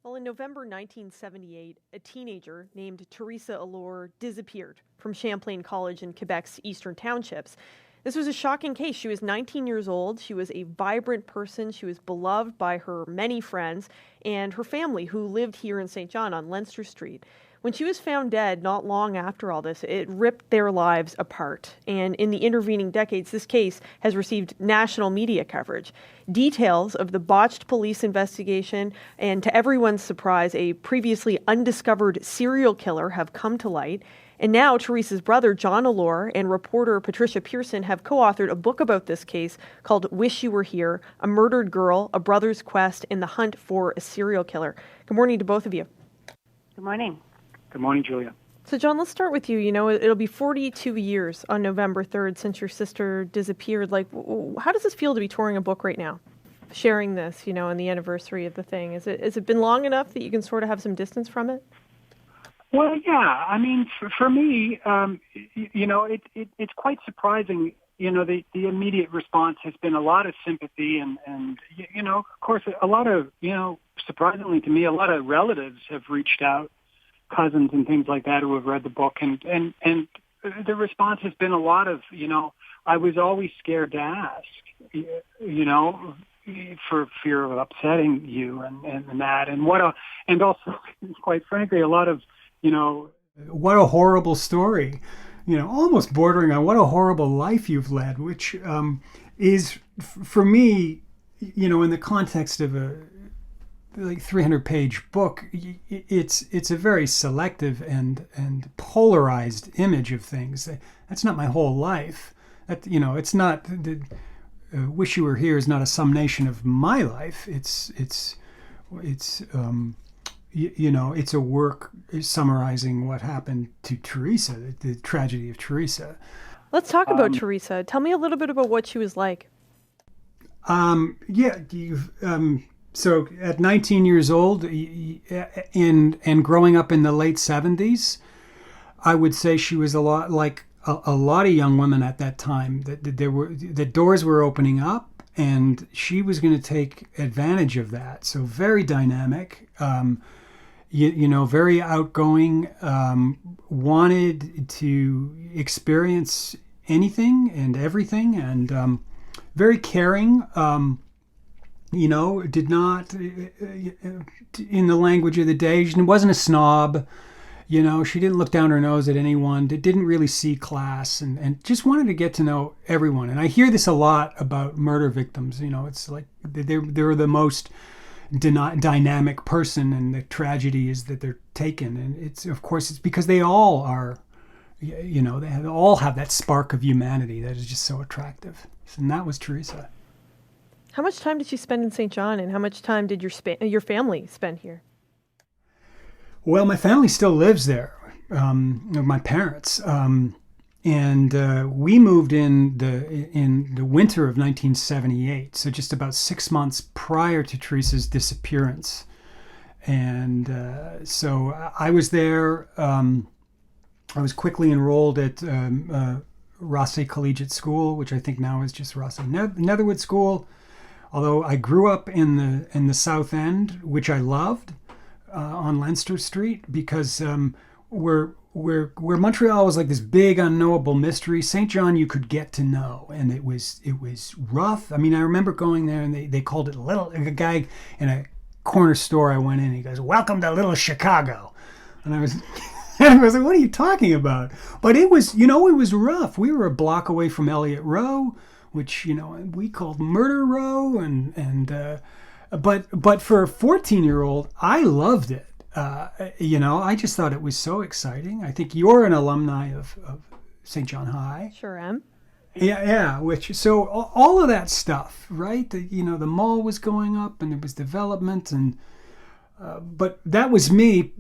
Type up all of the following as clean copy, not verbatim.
Well, in November 1978, a teenager named Teresa Allore disappeared from Champlain College in Quebec's eastern townships. This was a shocking case. She was 19 years old. She was a vibrant person. She was beloved by her many friends and her family who lived here in St. John on Leinster Street. When she was found dead not long after all this, it ripped their lives apart. And in the intervening decades, this case has received national media coverage. Details of the botched police investigation and, to everyone's surprise, a previously undiscovered serial killer have come to light. And now Teresa's brother, John Allore, and reporter Patricia Pearson have co-authored a book about this case called Wish You Were Here, A Murdered Girl, A Brother's Quest, and the Hunt for a Serial Killer. Good morning to both of you. Good morning. Good morning, Julia. So, John, let's start with you. You know, it'll be 42 years on November 3rd since your sister disappeared. Like, how does this feel to be touring a book right now? Sharing this, you know, on the anniversary of the thing. Has it been long enough that you can sort of have some distance from it? Well, yeah. I mean, for me, it's quite surprising. You know, the immediate response has been a lot of sympathy and of course, a lot of, surprisingly to me, a lot of relatives have reached out, cousins and things like that who have read the book. And the response has been a lot of, I was always scared to ask, for fear of upsetting you and that. And also, quite frankly, a lot of, what a horrible story, almost bordering on what a horrible life you've led, which is, for me, in the context of a 300-page book, it's a very selective and polarized image of things. That's not my whole life. That it's not. Wish You Were Here is not a summation of my life. It's a work summarizing what happened to Teresa, the tragedy of Teresa. Let's talk about Teresa. Tell me a little bit about what she was like. So at 19 years old and growing up in the late 70s, I would say she was a lot like a lot of young women at that time. That the doors were opening up, and she was going to take advantage of that. So very dynamic, very outgoing, wanted to experience anything and everything, and very caring. Did not, in the language of the day, she wasn't a snob. She didn't look down her nose at anyone, didn't really see class, and just wanted to get to know everyone. And I hear this a lot about murder victims. It's like they're the most dynamic person, and the tragedy is that they're taken. And it's because they all are, they all have that spark of humanity that is just so attractive. And that was Teresa. How much time did you spend in St. John, and how much time did your family spend here? Well, my family still lives there, my parents, and we moved in the winter of 1978, so just about 6 months prior to Teresa's disappearance. And so I was there. I was quickly enrolled at Rossay Collegiate School, which I think now is just Rossay Netherwood School. Although I grew up in the South End, which I loved, on Leinster Street, because where Montreal was like this big unknowable mystery, St. John you could get to know, and it was rough. I mean, I remember going there, and they called it a guy in a corner store I went in, he goes, "Welcome to Little Chicago," and I was like, "What are you talking about?" But it was it was rough. We were a block away from Elliott Row, which we called Murder Row, but for a 14-year-old, I loved it. I just thought it was so exciting. I think you're an alumni of St. John High. Sure am. Yeah. So all of that stuff, right? The mall was going up, and there was development, and but that was me.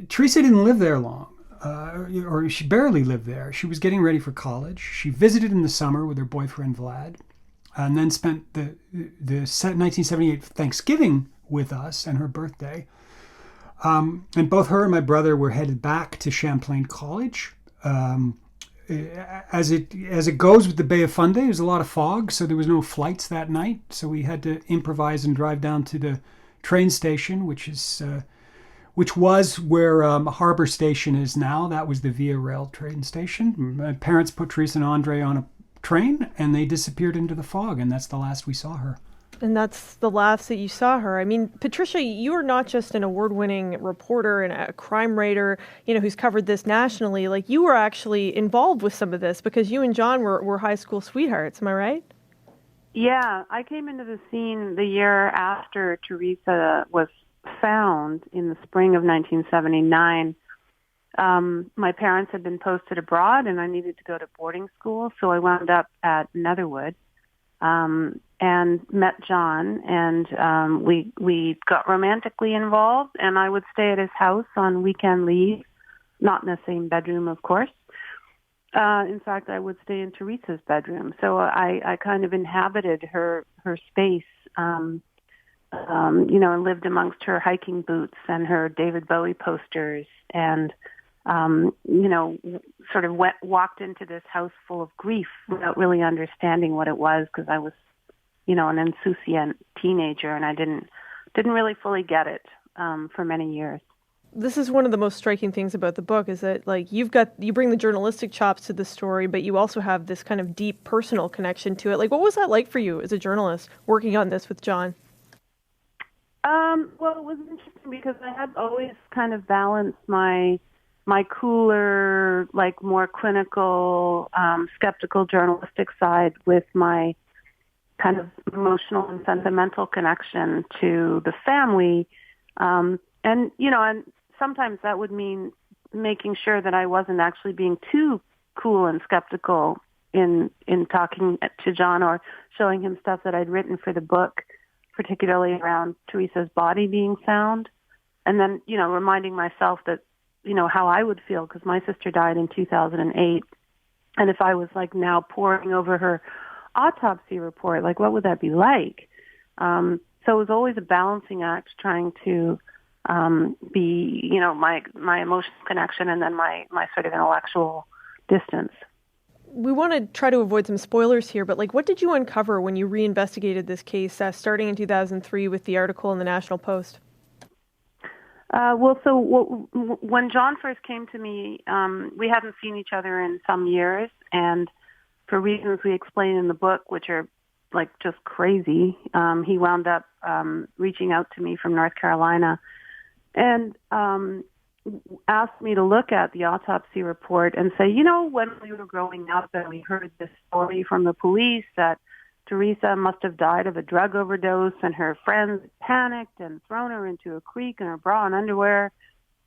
Teresa didn't live there long. Or she barely lived there. She was getting ready for college. She visited in the summer with her boyfriend Vlad, and then spent the 1978 Thanksgiving with us and her birthday. And both her and my brother were headed back to Champlain College. As it goes with the Bay of Fundy, there was a lot of fog, so there was no flights that night. So we had to improvise and drive down to the train station, which was where Harbor Station is now. That was the Via Rail train station. My parents put Teresa and Andre on a train, and they disappeared into the fog, and that's the last we saw her. And that's the last that you saw her. I mean, Patricia, you are not just an award-winning reporter and a crime writer, who's covered this nationally. Like, you were actually involved with some of this because you and John were high school sweethearts. Am I right? Yeah, I came into the scene the year after Teresa was found in the spring of 1979. My parents had been posted abroad, and I needed to go to boarding school, so I wound up at Netherwood. And met John, and we got romantically involved, and I would stay at his house on weekend leave, not in the same bedroom, of course. In fact, I would stay in Teresa's bedroom, so I kind of inhabited her space, and lived amongst her hiking boots and her David Bowie posters, and sort of walked into this house full of grief without really understanding what it was, because I was an insouciant teenager, and I didn't really fully get it for many years. This is one of the most striking things about the book, is that you bring the journalistic chops to the story, but you also have this kind of deep personal connection to it. Like, what was that like for you as a journalist working on this with John? Well, it was interesting because I had always kind of balanced my cooler, like more clinical, skeptical journalistic side with my kind of emotional and sentimental connection to the family. And sometimes that would mean making sure that I wasn't actually being too cool and skeptical in talking to John or showing him stuff that I'd written for the book, particularly around Teresa's body being found. And then, reminding myself that, how I would feel, because my sister died in 2008. And if I was now poring over her autopsy report, what would that be like? So it was always a balancing act, trying to be, my emotional connection and then my sort of intellectual distance. We want to try to avoid some spoilers here, but what did you uncover when you reinvestigated this case, starting in 2003 with the article in the National Post? When John first came to me, we hadn't seen each other in some years, and for reasons we explain in the book, which are just crazy, he wound up reaching out to me from North Carolina and asked me to look at the autopsy report and say, when we were growing up and we heard this story from the police that Teresa must have died of a drug overdose and her friends panicked and thrown her into a creek in her bra and underwear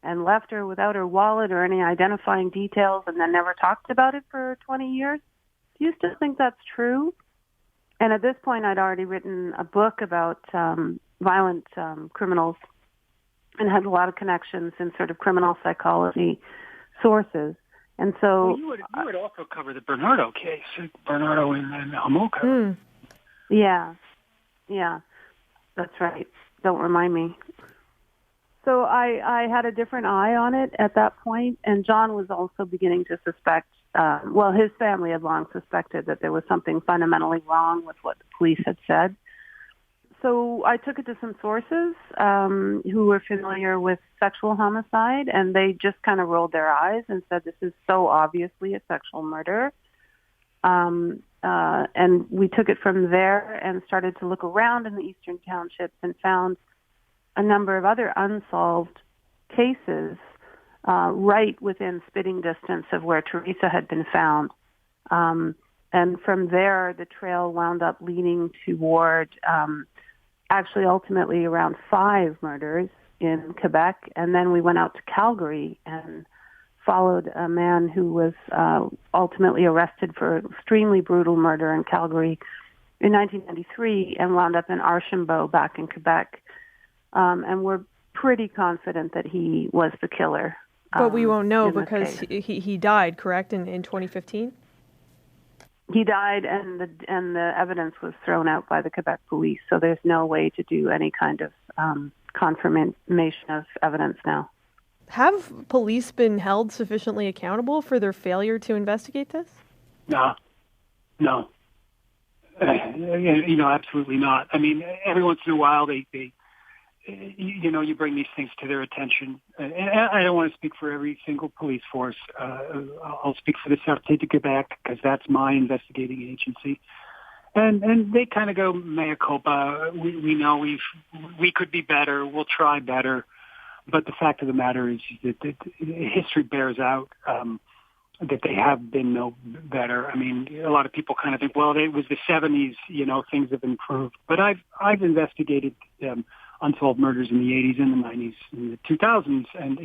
and left her without her wallet or any identifying details and then never talked about it for 20 years. Do you still think that's true? And at this point, I'd already written a book about violent criminals and had a lot of connections in sort of criminal psychology sources. And so you would also cover the Bernardo case, Bernardo and Homolka. Yeah, that's right. Don't remind me. So I had a different eye on it at that point, and John was also beginning to suspect, his family had long suspected that there was something fundamentally wrong with what the police had said. So I took it to some sources who were familiar with sexual homicide, and they just kind of rolled their eyes and said, this is so obviously a sexual murder. And we took it from there and started to look around in the eastern townships and found a number of other unsolved cases right within spitting distance of where Teresa had been found. And from there, the trail wound up leading toward actually ultimately around 5 murders in Quebec. And then we went out to Calgary and followed a man who was ultimately arrested for extremely brutal murder in Calgary in 1993 and wound up in Archambault back in Quebec. And we're pretty confident that he was the killer. But we won't know because he died, correct, in 2015? He died, and the evidence was thrown out by the Quebec police, so there's no way to do any kind of confirmation of evidence now. Have police been held sufficiently accountable for their failure to investigate this? No. Absolutely not. I mean, every once in a while they you bring these things to their attention. And I don't want to speak for every single police force. I'll speak for the Sûreté de Quebec because that's my investigating agency. And they kind of go mea culpa. We know we could be better. We'll try better. But the fact of the matter is that history bears out that they have been no better. I mean, a lot of people kind of think, well, it was the 70s, things have improved. But I've investigated unsolved murders in the 80s and the 90s and the 2000s, and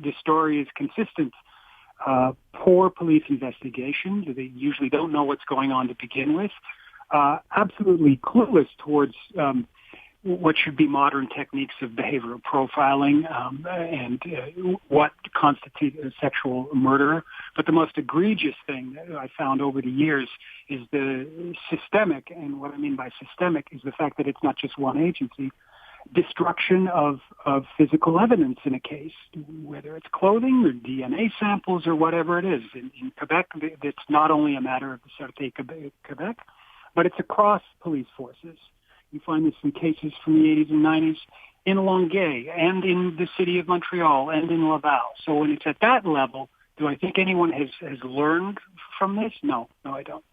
the story is consistent. Poor police investigations. They usually don't know what's going on to begin with. Absolutely clueless towards what should be modern techniques of behavioral profiling and what constitutes a sexual murderer. But the most egregious thing that I found over the years is the systemic, and what I mean by systemic is the fact that it's not just one agency, destruction of physical evidence in a case, whether it's clothing or DNA samples or whatever it is. In Quebec, it's not only a matter of the Sûreté Quebec, but it's across police forces. You find this in cases from the 80s and 90s in Longueuil and in the city of Montreal and in Laval. So when it's at that level, do I think anyone has learned from this? No, I don't.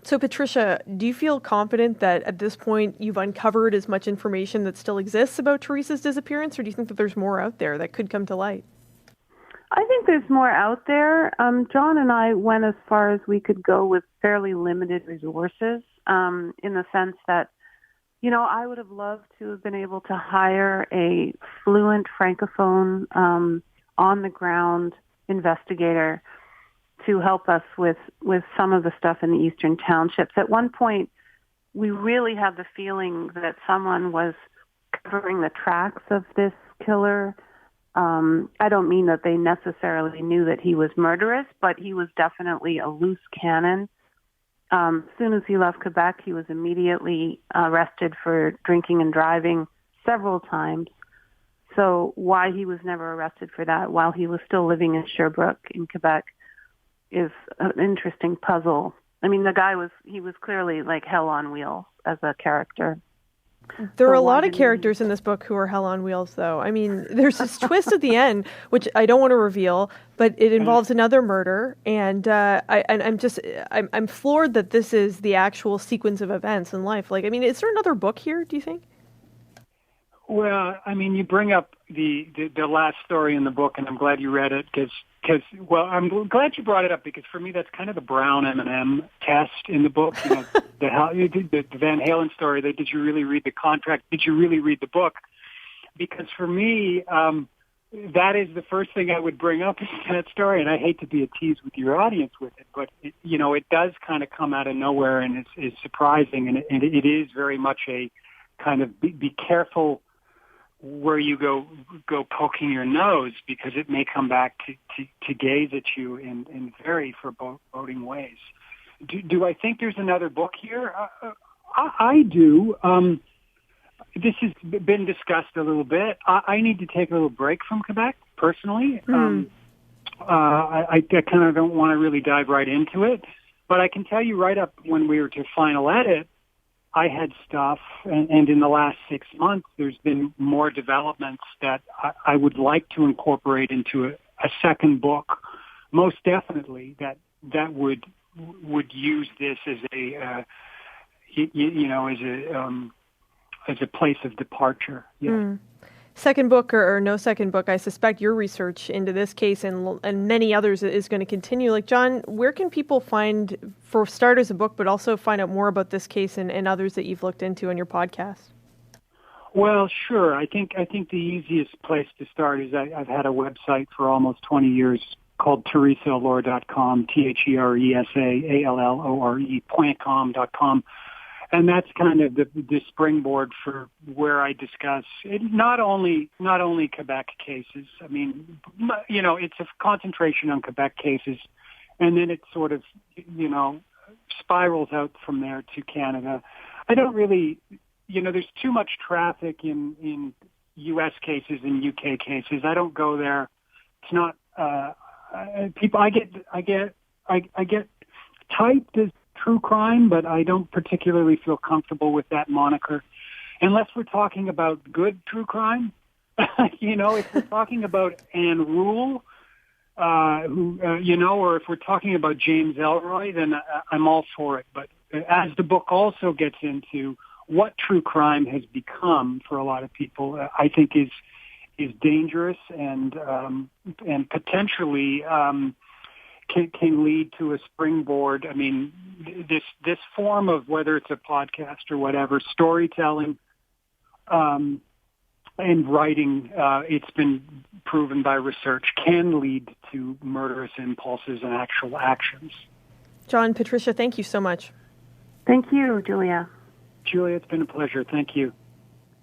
So, Patricia, do you feel confident that at this point you've uncovered as much information that still exists about Teresa's disappearance, or do you think that there's more out there that could come to light? I think there's more out there. John and I went as far as we could go with fairly limited resources, in the sense that, I would have loved to have been able to hire a fluent Francophone, on-the-ground investigator to help us with some of the stuff in the Eastern Townships. At one point, we really had the feeling that someone was covering the tracks of this killer. I don't mean that they necessarily knew that he was murderous, but he was definitely a loose cannon. As soon as he left Quebec, he was immediately arrested for drinking and driving several times. So why he was never arrested for that while he was still living in Sherbrooke in Quebec is an interesting puzzle. I mean, the guy was clearly like hell on wheels as a character. There are a lot of characters in this book who are hell on wheels, though. I mean, there's this twist at the end, which I don't want to reveal, but it involves another murder, and I'm floored that this is the actual sequence of events in life. Like, I mean, is there another book here, do you think? Well, I mean, you bring up the last story in the book, and I'm glad you read it because I'm glad you brought it up because for me that's kind of the Brown M&M test in the book. The Van Halen story. Did you really read the contract? Did you really read the book? Because for me, that is the first thing I would bring up in that story. And I hate to be a tease with your audience with it, but it does kind of come out of nowhere and it's surprising, and it is very much a kind of be careful where you go poking your nose because it may come back to gaze at you in very foreboding ways. Do I think there's another book here? I do. This has been discussed a little bit. I need to take a little break from Quebec, personally. I kind of don't want to really dive right into it. But I can tell you right up when we were to final edit, I had stuff, and in the last 6 months, there's been more developments that I would like to incorporate into a second book, most definitely, that would use this as as a place of departure. Yeah. Second book or no second book, I suspect your research into this case and many others is going to continue. Like, John, where can people find, for starters, a book, but also find out more about this case and others that you've looked into on your podcast? Well, sure. I think the easiest place to start is I've had a website for almost 20 years called TeresaAllore.com, TeresaAllore.com. And that's kind of the springboard for where I discuss not only Quebec cases. I mean, it's a concentration on Quebec cases, and then it sort of, spirals out from there to Canada. I don't really, there's too much traffic in U.S. cases and U.K. cases. I don't go there. It's not people. I get typed as true crime, but I don't particularly feel comfortable with that moniker. unless we're talking about good true crime, if we're talking about Anne Rule, or if we're talking about James Elroy, then I'm all for it. But as the book also gets into what true crime has become for a lot of people, I think is dangerous and potentially can lead to a springboard. I mean, this form of, whether it's a podcast or whatever, storytelling and writing, it's been proven by research, can lead to murderous impulses and actual actions. John, Patricia, thank you so much. Thank you, Julia. Julia, it's been a pleasure. Thank you.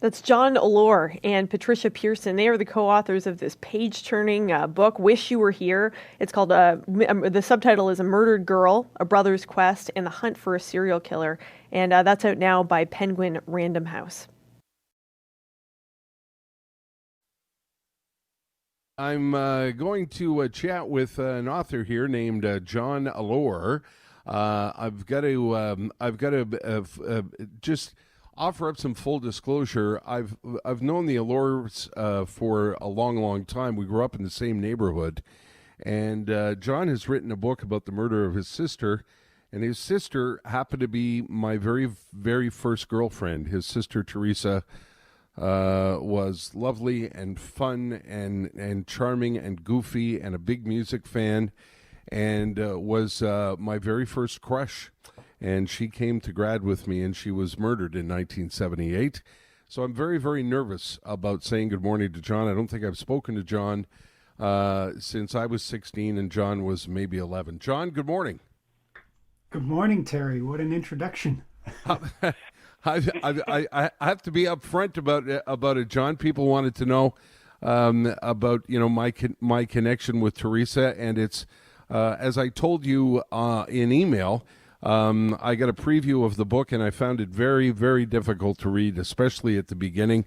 That's John Allore and Patricia Pearson. They are the co-authors of this page-turning book, Wish You Were Here. It's called, the subtitle is A Murdered Girl, A Brother's Quest, and the Hunt for a Serial Killer. And that's out now by Penguin Random House. I'm going to chat with an author here named John Allore. I've got to just offer up some full disclosure. I've known the Allures for a long, long time. We grew up in the same neighborhood, and John has written a book about the murder of his sister, and his sister happened to be my very, very first girlfriend. His sister Teresa was lovely and fun and charming and goofy and a big music fan, and was my very first crush. And she came to grad with me, and she was murdered in 1978. So I'm very, very nervous about saying good morning to John. I don't think I've spoken to John since I was 16 and John was maybe 11. John, good morning. Good morning, Terry. What an introduction. I have to be upfront about it, John. People wanted to know about my connection with Teresa, and it's as I told you in email. I got a preview of the book, and I found it very, very difficult to read, especially at the beginning,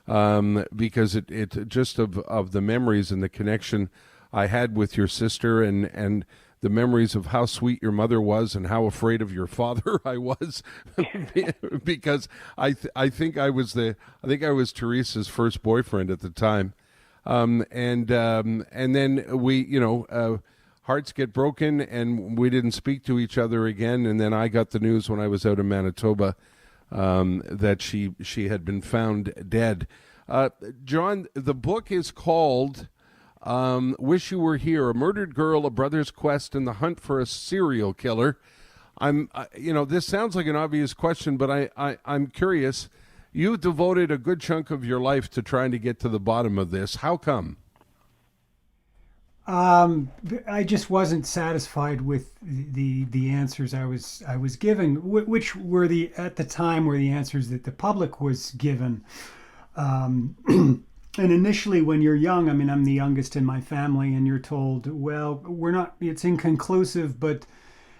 because it just of the memories and the connection I had with your sister, and the memories of how sweet your mother was and how afraid of your father I was, because I think I was Teresa's first boyfriend at the time, and then we hearts get broken, and we didn't speak to each other again. And then I got the news when I was out in Manitoba that she had been found dead. John, the book is called Wish You Were Here: A Murdered Girl, A Brother's Quest, and the Hunt for a Serial Killer. This sounds like an obvious question, but I'm curious. You devoted a good chunk of your life to trying to get to the bottom of this. How come? I just wasn't satisfied with the answers I was given, which were at the time were the answers that the public was given. And initially, when you're young, I mean, I'm the youngest in my family, and you're told, well, it's inconclusive, but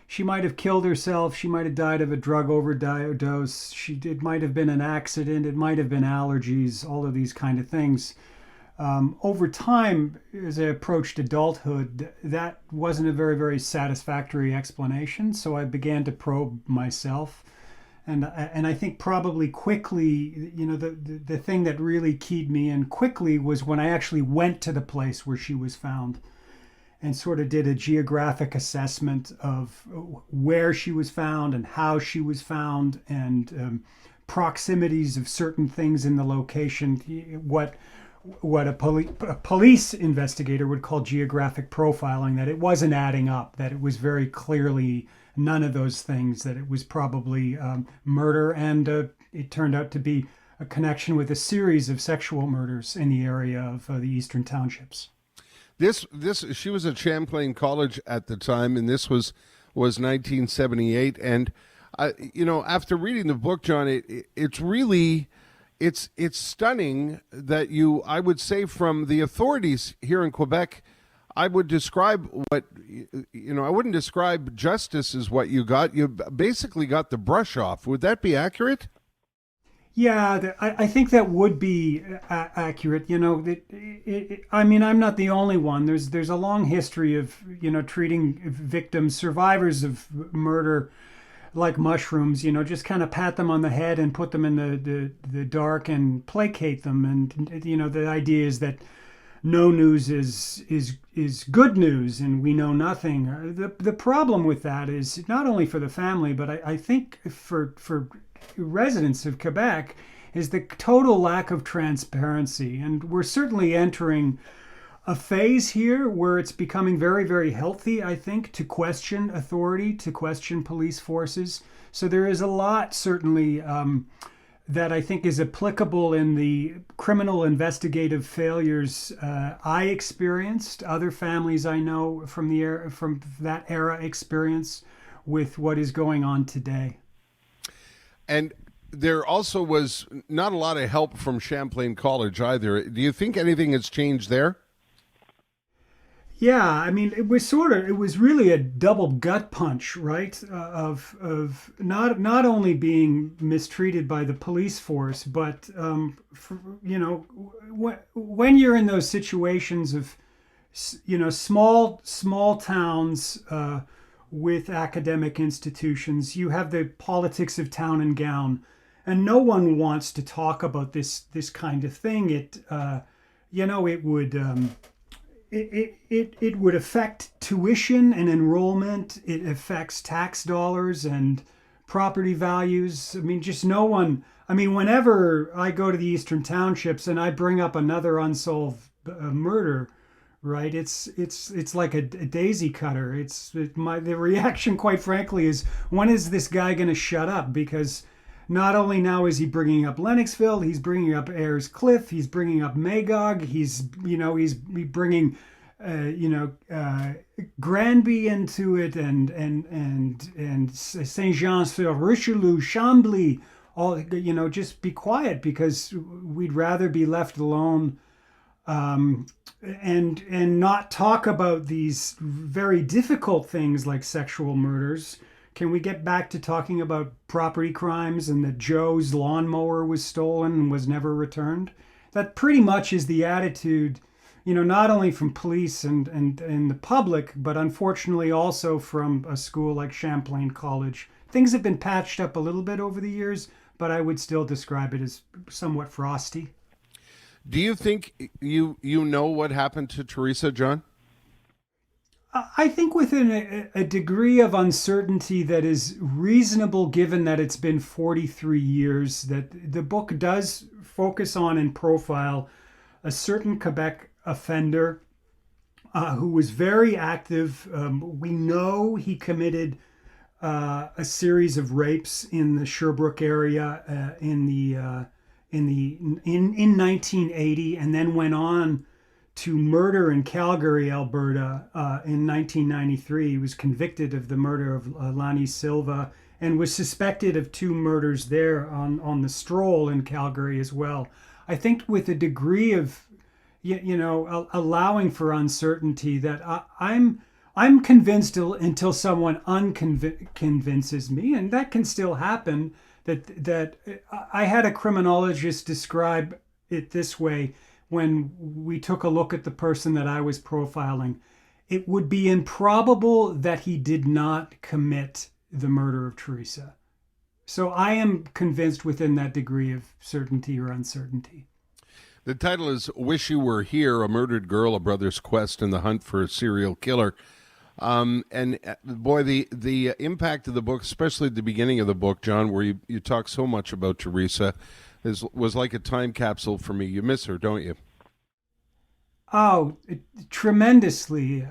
she might have killed herself. She might have died of a drug overdose. It might have been an accident. It might have been allergies, all of these kind of things. Over time, as I approached adulthood, that wasn't a very, very satisfactory explanation. So I began to probe myself. And I think probably quickly, the thing that really keyed me in quickly was when I actually went to the place where she was found and sort of did a geographic assessment of where she was found and how she was found, and proximities of certain things in the location, what a police investigator would call geographic profiling, that it wasn't adding up, that it was very clearly none of those things, that it was probably murder, and it turned out to be a connection with a series of sexual murders in the area of the Eastern Townships. She was at Champlain College at the time, and this was 1978, and after reading the book, John, it's really... It's stunning that I would say, from the authorities here in Quebec, I would describe I wouldn't describe justice as what you got. You basically got the brush off. Would that be accurate? Yeah, I think that would be accurate. I mean, I'm not the only one. There's a long history of, treating victims, survivors of murder, like mushrooms, just kind of pat them on the head and put them in the dark and placate them. And, the idea is that no news is good news and we know nothing. The problem with that is not only for the family, but I think for residents of Quebec is the total lack of transparency. And we're certainly entering a phase here where it's becoming very, very healthy, I think, to question authority, to question police forces. So there is a lot, certainly, that I think is applicable in the criminal investigative failures I experienced, other families I know from that era experience with what is going on today. And there also was not a lot of help from Champlain College either. Do you think anything has changed there? Yeah, I mean, it was really a double gut punch, right? Of not only being mistreated by the police force, but when you're in those situations of small towns with academic institutions, you have the politics of town and gown, and no one wants to talk about this kind of thing. It would affect tuition and enrollment. It affects tax dollars and property values. I mean, just no one. I mean, whenever I go to the Eastern Townships and I bring up another unsolved murder, right? It's like a daisy cutter. The reaction, quite frankly, is when is this guy going to shut up? Because not only now is he bringing up Lennoxville, he's bringing up Ayers Cliff, he's bringing up Magog, he's bringing Granby into it, and Saint Jean-sur-Richelieu, Chambly, all just be quiet because we'd rather be left alone, and not talk about these very difficult things like sexual murders. Can we get back to talking about property crimes and that Joe's lawnmower was stolen and was never returned? That pretty much is the attitude, not only from police and the public, but unfortunately also from a school like Champlain College. Things have been patched up a little bit over the years, but I would still describe it as somewhat frosty. Do you think you know what happened to Teresa, John? I think within a degree of uncertainty that is reasonable given that it's been 43 years, that the book does focus on and profile a certain Quebec offender who was very active. We know he committed a series of rapes in the Sherbrooke area in 1980, and then went on to murder in Calgary, Alberta, in 1993. He was convicted of the murder of Lani Silva and was suspected of 2 murders there on the Stroll in Calgary as well. I think with a degree of, allowing for uncertainty, that I'm convinced until someone convinces me, and that can still happen. That I had a criminologist describe it this way. When we took a look at the person that I was profiling, it would be improbable that he did not commit the murder of Teresa. So I am convinced within that degree of certainty or uncertainty. The title is Wish You Were Here, A Murdered Girl, A Brother's Quest in the Hunt for a Serial Killer. And boy, the impact of the book, especially at the beginning of the book, John, where you talk so much about Teresa, was like a time capsule for me. You miss her, don't you? Oh, tremendously.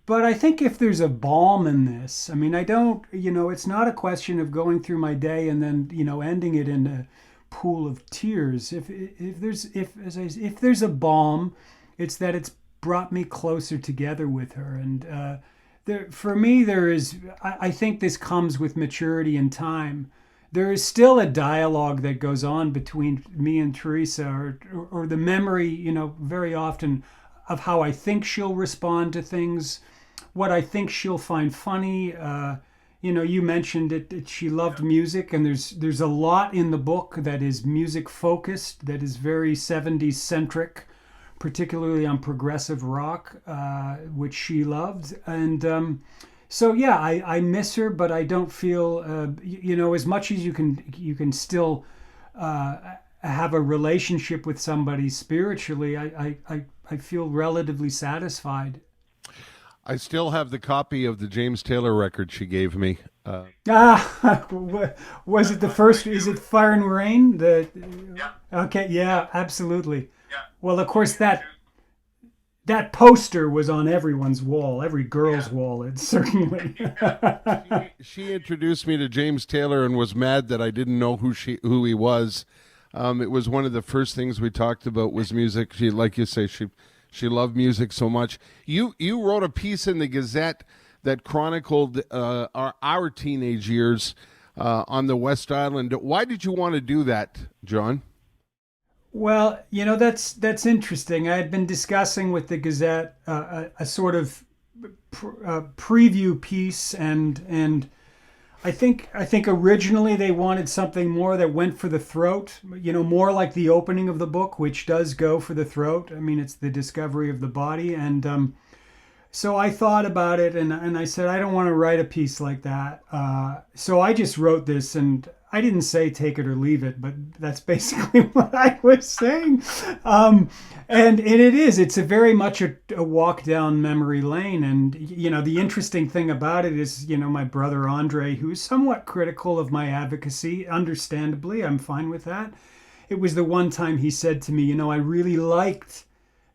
But I think if there's a balm in this, I mean, I don't, it's not a question of going through my day and then, ending it in a pool of tears. If there's a balm, it's that it's brought me closer together with her. And for me, I think this comes with maturity and time. There is still a dialogue that goes on between me and Teresa, or the memory, very often of how I think she'll respond to things, what I think she'll find funny. You mentioned it. She loved music, and there's a lot in the book that is music focused, that is very 70s centric, particularly on progressive rock, which she loved. And So yeah, I miss her, but I don't feel as much as you can still have a relationship with somebody spiritually. I feel relatively satisfied. I still have the copy of the James Taylor record she gave me. Was it the first? Is it Fire and Rain? Okay, yeah, absolutely. Well, of course that poster was on everyone's wall, every girl's wall. It certainly. She introduced me to James Taylor and was mad that I didn't know who he was. It was one of the first things we talked about was music. She, like you say, she loved music so much. You wrote a piece in the Gazette that chronicled our teenage years on the West Island. Why did you want to do that, John? Well, that's interesting. I had been discussing with the Gazette a sort of preview piece, and I think originally they wanted something more that went for the throat, more like the opening of the book, which does go for the throat. I mean, it's the discovery of the body, and so I thought about it, and I said I don't want to write a piece like that. So I just wrote this, and I didn't say take it or leave it, but that's basically what I was saying. And it's a very much a walk down memory lane. And, the interesting thing about it is, my brother Andre, who's somewhat critical of my advocacy, understandably, I'm fine with that. It was the one time he said to me, I really liked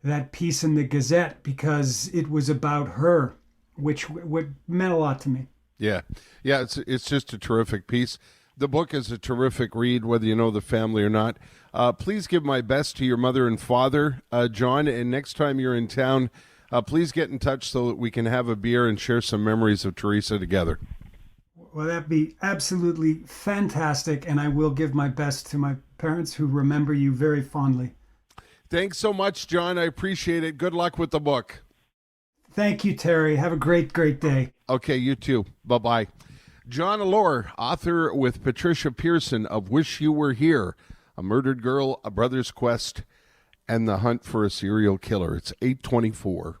that piece in the Gazette because it was about her, which meant a lot to me. Yeah. It's just a terrific piece. The book is a terrific read, whether you know the family or not. Please give my best to your mother and father, John. And next time you're in town, please get in touch so that we can have a beer and share some memories of Teresa together. Well, that'd be absolutely fantastic. And I will give my best to my parents who remember you very fondly. Thanks so much, John. I appreciate it. Good luck with the book. Thank you, Terry. Have a great, great day. Okay, you too. Bye-bye. John Allore, author with Patricia Pearson of Wish You Were Here, A Murdered Girl, A Brother's Quest, and The Hunt for a Serial Killer. It's 8:24.